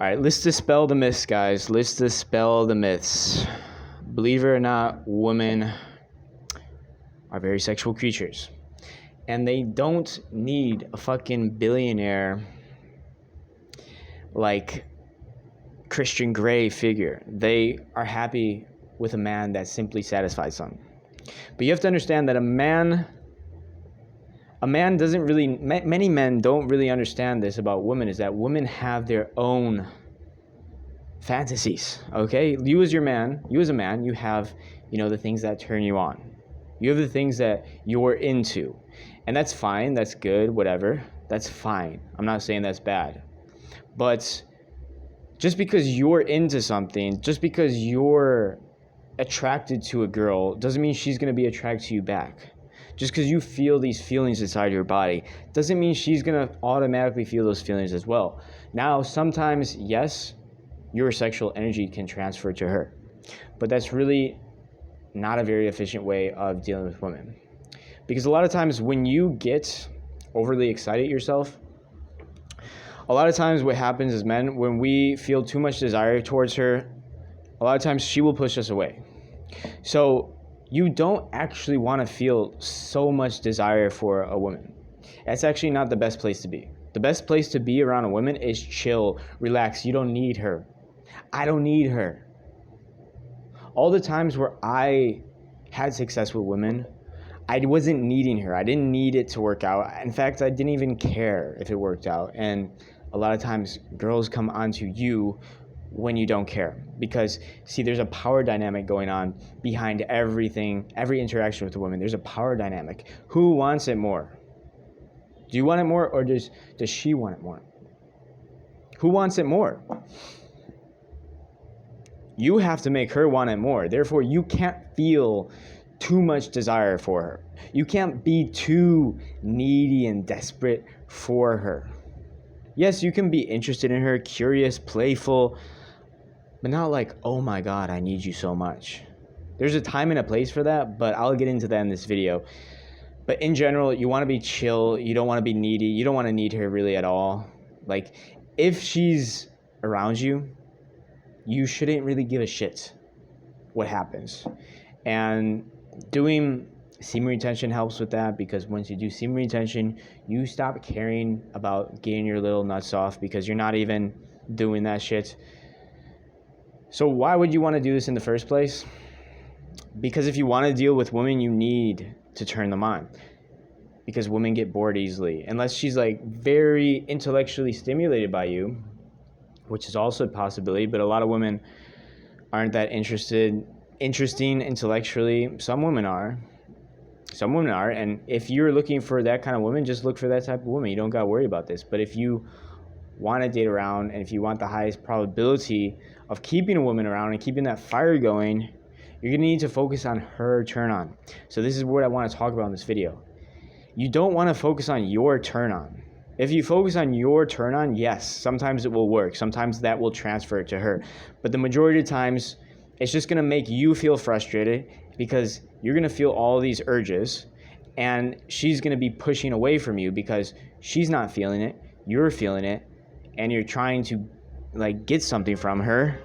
All right, let's dispel the myths, guys. Let's dispel the myths. Believe it or not, women are very sexual creatures. And they don't need a fucking billionaire like Christian Grey figure. They are happy with a man that simply satisfies them. But you have to understand that a man doesn't really, many men don't really understand this about women, is that women have their own fantasies, okay? You as a man, you have, the things that turn you on. You have the things that you're into. And that's fine, that's good, whatever. That's fine. I'm not saying that's bad. But just because you're into something, just because you're attracted to a girl, doesn't mean she's going to be attracted to you back. Just because you feel these feelings inside your body doesn't mean she's going to automatically feel those feelings as well. Now, sometimes, yes, your sexual energy can transfer to her. But that's really not a very efficient way of dealing with women. Because a lot of times when you get overly excited yourself, a lot of times what happens is men, when we feel too much desire towards her, a lot of times she will push us away. So you don't actually want to feel so much desire for a woman. That's actually not the best place to be. The best place to be around a woman is chill, relax. You don't need her. I don't need her. All the times where I had success with women, I wasn't needing her. I didn't need it to work out. In fact, I didn't even care if it worked out. And a lot of times girls come onto you when you don't care. Because, see, there's a power dynamic going on behind everything, every interaction with a woman. There's a power dynamic. Who wants it more? Do you want it more, or does she want it more? Who wants it more? You have to make her want it more. Therefore, you can't feel too much desire for her. You can't be too needy and desperate for her. Yes, you can be interested in her, curious, playful, but not like, oh my God, I need you so much. There's a time and a place for that, but I'll get into that in this video. But in general, you want to be chill. You don't want to be needy. You don't want to need her really at all. Like, if she's around you, you shouldn't really give a shit what happens. And doing semen retention helps with that, because once you do semen retention, you stop caring about getting your little nuts off, because you're not even doing that shit. So why would you want to do this in the first place? Because if you want to deal with women, you need to turn them on. Because women get bored easily. Unless she's like very intellectually stimulated by you, which is also a possibility, but a lot of women aren't that interesting intellectually. Some women are, and if you're looking for that kind of woman, just look for that type of woman. You don't got to worry about this. But if you want to date around, and if you want the highest probability of keeping a woman around and keeping that fire going, you're going to need to focus on her turn on. So this is what I want to talk about in this video. You don't want to focus on your turn on. If you focus on your turn on, yes, sometimes it will work. Sometimes that will transfer to her. But the majority of times, it's just going to make you feel frustrated, because you're going to feel all these urges, and she's going to be pushing away from you because she's not feeling it, you're feeling it, and you're trying to get something from her,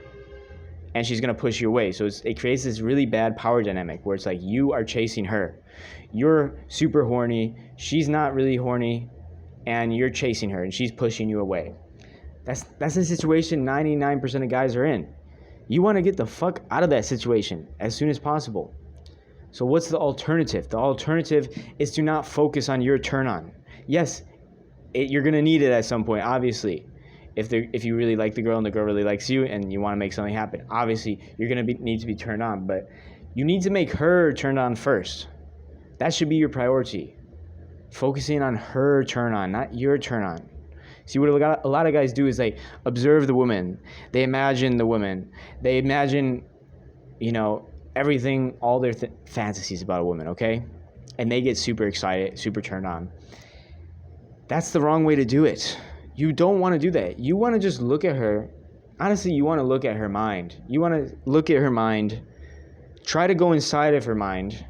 and she's going to push you away. So it creates this really bad power dynamic where it's like you are chasing her. You're super horny, she's not really horny, and you're chasing her and she's pushing you away. That's the situation 99% of guys are in. You want to get the fuck out of that situation as soon as possible. So what's the alternative? The alternative is to not focus on your turn on. Yes, you're going to need it at some point, obviously. If you really like the girl and the girl really likes you and you want to make something happen, obviously you're going to need to be turned on. But you need to make her turned on first. That should be your priority. Focusing on her turn on, not your turn on. See, what a lot of guys do is they observe the woman. They imagine the woman. They imagine, everything, all their fantasies about a woman, okay? And they get super excited, super turned on. That's the wrong way to do it. You don't want to do that. You want to just look at her. Honestly, you want to look at her mind. You want to look at her mind. Try to go inside of her mind.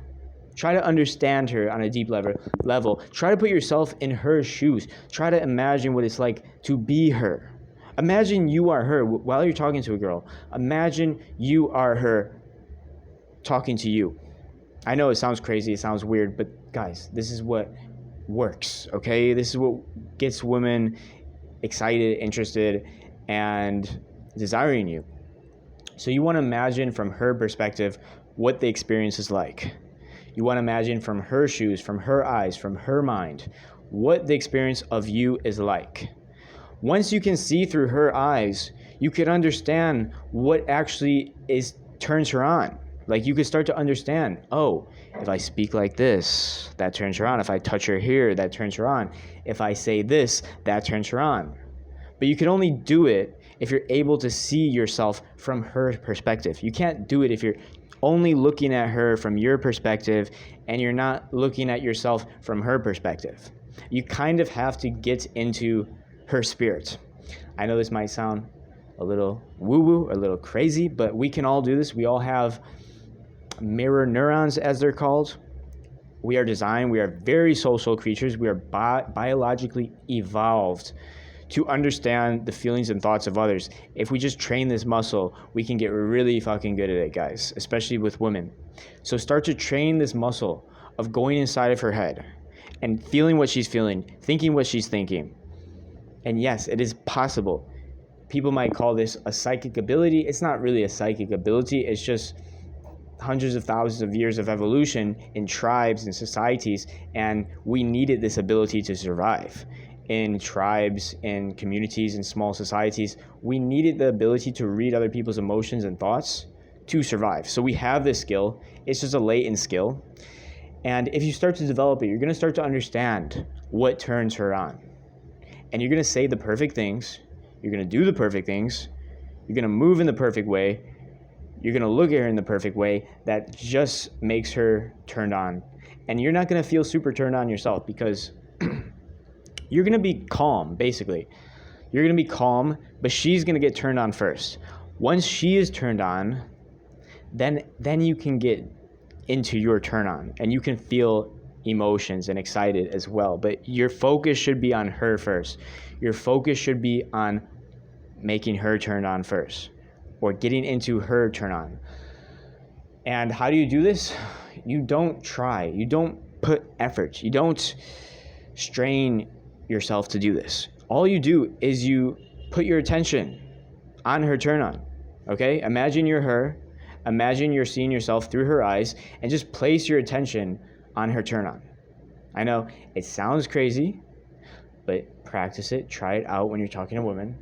Try to understand her on a deep level. Try to put yourself in her shoes. Try to imagine what it's like to be her. Imagine you are her while you're talking to a girl. Imagine you are her talking to you. I know it sounds crazy, it sounds weird, but guys, this is what works, okay? This is what gets women excited, interested, and desiring you. So you want to imagine from her perspective what the experience is like. You want to imagine from her shoes, from her eyes, from her mind, what the experience of you is like. Once you can see through her eyes, you can understand what actually turns her on. Like you could start to understand, oh, if I speak like this, that turns her on. If I touch her here, that turns her on. If I say this, that turns her on. But you can only do it if you're able to see yourself from her perspective. You can't do it if you're only looking at her from your perspective and you're not looking at yourself from her perspective. You kind of have to get into her spirit. I know this might sound a little woo-woo, a little crazy, but we can all do this. We all have mirror neurons, as they're called. We are designed, we are very social creatures. We are biologically evolved to understand the feelings and thoughts of others. If we just train this muscle, we can get really fucking good at it, guys, especially with women. So start to train this muscle of going inside of her head and feeling what she's feeling, thinking what she's thinking. And yes, it is possible. People might call this a psychic ability. It's not really a psychic ability. It's just hundreds of thousands of years of evolution in tribes and societies, and we needed this ability to survive. In tribes, in communities, in small societies, we needed the ability to read other people's emotions and thoughts to survive. So we have this skill. It's just a latent skill. And if you start to develop it, you're going to start to understand what turns her on. And you're going to say the perfect things. You're going to do the perfect things. You're going to move in the perfect way. You're going to look at her in the perfect way that just makes her turned on. And you're not going to feel super turned on yourself because you're going to be calm, basically. You're going to be calm, but she's going to get turned on first. Once she is turned on, then you can get into your turn on and you can feel emotions and excited as well. But your focus should be on her first. Your focus should be on making her turned on first or getting into her turn on. And how do you do this? You don't try. You don't put effort. You don't strain yourself to do this. All you do is you put your attention on her turn on. Okay? Imagine you're her. Imagine you're seeing yourself through her eyes and just place your attention on her turn on. I know it sounds crazy, but practice it. Try it out when you're talking to women.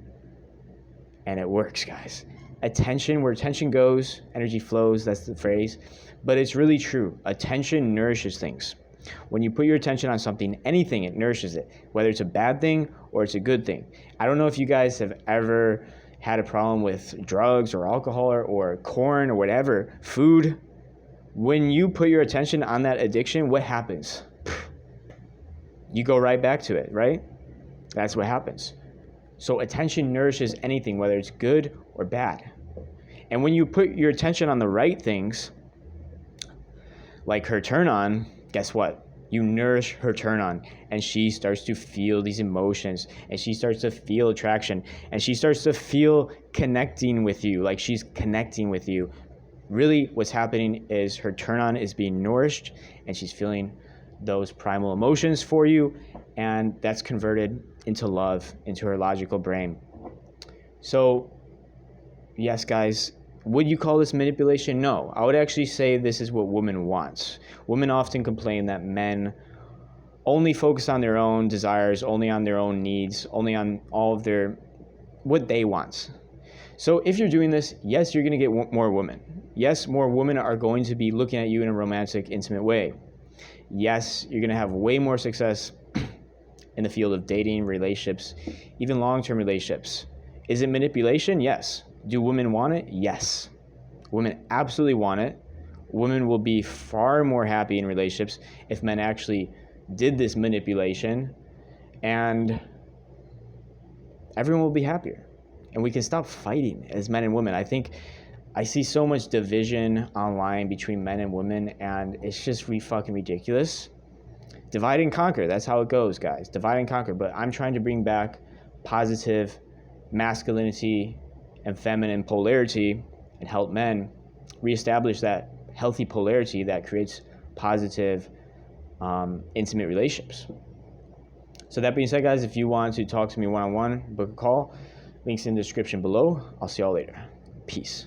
And it works, guys. Attention, where attention goes, energy flows. That's the phrase. But it's really true. Attention nourishes things. When you put your attention on something, anything, it nourishes it, whether it's a bad thing or it's a good thing. I don't know if you guys have ever had a problem with drugs or alcohol or corn or whatever, food. When you put your attention on that addiction, what happens? You go right back to it, right? That's what happens. So attention nourishes anything, whether it's good or bad. And when you put your attention on the right things, like her turn on, guess what? You nourish her turn on and she starts to feel these emotions and she starts to feel attraction and she starts to feel connecting with you, like she's connecting with you. Really what's happening is her turn on is being nourished and she's feeling those primal emotions for you, and that's converted into love, into her logical brain. So yes, guys, would you call this manipulation? No. I would actually say this is what women want. Women often complain that men only focus on their own desires, only on their own needs, only on all of what they want. So if you're doing this, yes, you're going to get more women. Yes, more women are going to be looking at you in a romantic, intimate way. Yes, you're going to have way more success in the field of dating, relationships, even long-term relationships. Is it manipulation? Yes. Do women want it? Yes. Women absolutely want it. Women will be far more happy in relationships if men actually did this manipulation, and everyone will be happier. And we can stop fighting as men and women. I think I see so much division online between men and women, and it's just fucking ridiculous. Divide and conquer. That's how it goes, guys. Divide and conquer. But I'm trying to bring back positive masculinity and feminine polarity and help men reestablish that healthy polarity that creates positive, intimate relationships. So that being said, guys, if you want to talk to me one-on-one, book a call. Links in the description below. I'll see y'all later. Peace.